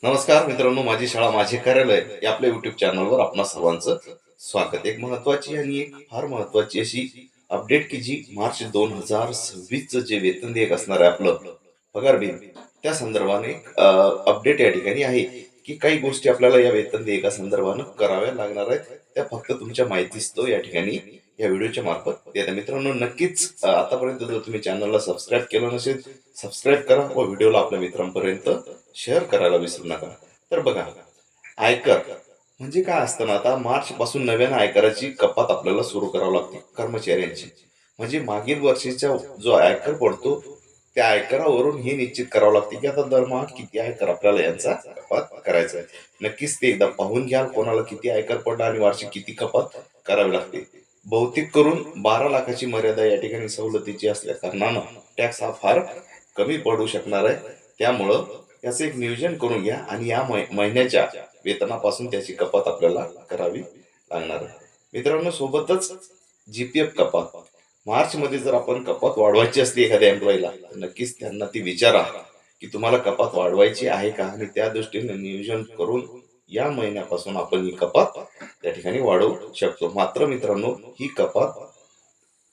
नमस्कार मित्रांनो, माझी शाळा माझे कार्यालय या आपल्या युट्यूब चॅनलवर आपणा सर्वांचं स्वागत. एक महत्वाची आणि एक फार महत्वाची अशी अपडेट की जी मार्च 2026 जे वेतन देयक असणार आहे आपलं पगार बिल, त्या संदर्भाने अपडेट या ठिकाणी आहे की काही गोष्टी आपल्याला या वेतन देयका संदर्भानं कराव्या लागणार आहेत. त्या फक्त तुमच्या माहितीस्तव या ठिकाणी या व्हिडिओच्या मार्फत देता. मित्रांनो, नक्कीच आतापर्यंत जर तुम्ही चॅनलला सबस्क्राईब केलं नसेल, सबस्क्राईब करा व व्हिडिओला आपल्या मित्रांपर्यंत शेअर करायला विसरू नका. तर बघा, आयकर म्हणजे काय असतं ना, आता मार्च पासून नव्यानं आयकराची कपात आपल्याला सुरू करावी लागते कर्मचाऱ्यांची. म्हणजे मागील वर्षीचा जो आयकर पडतो त्या आयकरावरून हे निश्चित करावं लागते की आता दरमहा किती आयकर आपल्याला यांचा कपात करायचा आहे. नक्कीच ते एकदा पाहून घ्या कोणाला किती आयकर पडला आणि वार्षिक किती कपात करावी लागते. बहुतेक करून 12 लाखाची मर्यादा या ठिकाणी सवलतीची असल्या कारणानं टॅक्स हा फार कमी पडू शकणार आहे. त्यामुळं याचं एक नियोजन करून घ्या आणि या महिन्याच्या वेतनापासून त्याची कपात आपल्याला करावी लागणार आहे. मित्रांनो, सोबतच जीपीएफ कपात मार्च मध्ये जर आपण कपात वाढवायची असली एखाद्या एम्प्लॉईला, तर नक्कीच त्यांना ती विचारा की तुम्हाला कपात वाढवायची आहे का, आणि त्या दृष्टीने नियोजन करून या महिन्यापासून आपण ही कपात त्या ठिकाणी वाढवू शकतो. मात्र मित्रांनो, ही कपात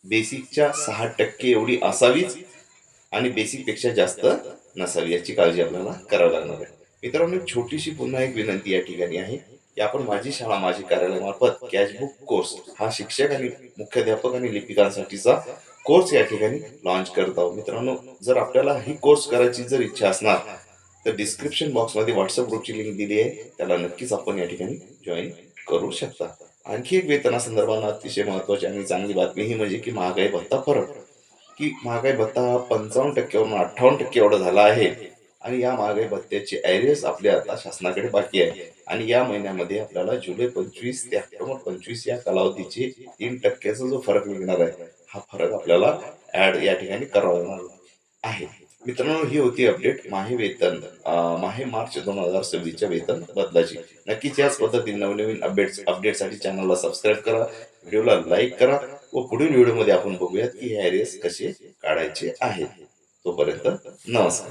बेसिकच्या 6% एवढी असावीच आणि बेसिक पेक्षा जास्त नसावी, याची काळजी आपल्याला करावी लागणार आहे. मित्रांनो, एक छोटीशी पुन्हा एक विनंती या ठिकाणी आहे की आपण माझी शाळा माझी कार्यालयामार्फत कॅशबुक कोर्स हा शिक्षक आणि मुख्याध्यापक आणि लिपिकांसाठीचा कोर्स या ठिकाणी लॉन्च करत आहोत. मित्रांनो, जर आपल्याला ही कोर्स करायची जर इच्छा असणार तर डिस्क्रिप्शन बॉक्समध्ये व्हॉट्सअप ग्रुपची लिंक दिली आहे, त्याला नक्कीच आपण या ठिकाणी जॉईन करू शकता. आणखी एक वेतनासंदर्भात अतिशय महत्वाची आणि चांगली बातमी ही म्हणजे की महागाई भत्ता फरक, की महागाई भत्ता हा 55%वरून 58% एवढा झाला आहे. आणि या महागाई भत्त्याचे ॲरियर्स आपल्या आता शासनाकडे बाकी आहे. आणि या महिन्यामध्ये आपल्याला जुलै 25 ते ऑक्टोबर 25 या कालावधीचे 3%चा जो फरक निघणार आहे, हा फरक आपल्याला ऍड या ठिकाणी करावा लागणार आहे. मित्रांनो, ही होती अपडेट माहे वेतन माहे मार्च 2026च्या वेतन बदलाची. नक्कीच याच पद्धतीने नवनवीन अपडेटसाठी चॅनलला सबस्क्राईब करा, व्हिडिओला लाईक करा व पुढील व्हिडिओमध्ये आपण बघूयात की हे ॲरियर्स कसे काढायचे आहेत. तोपर्यंत नमस्कार.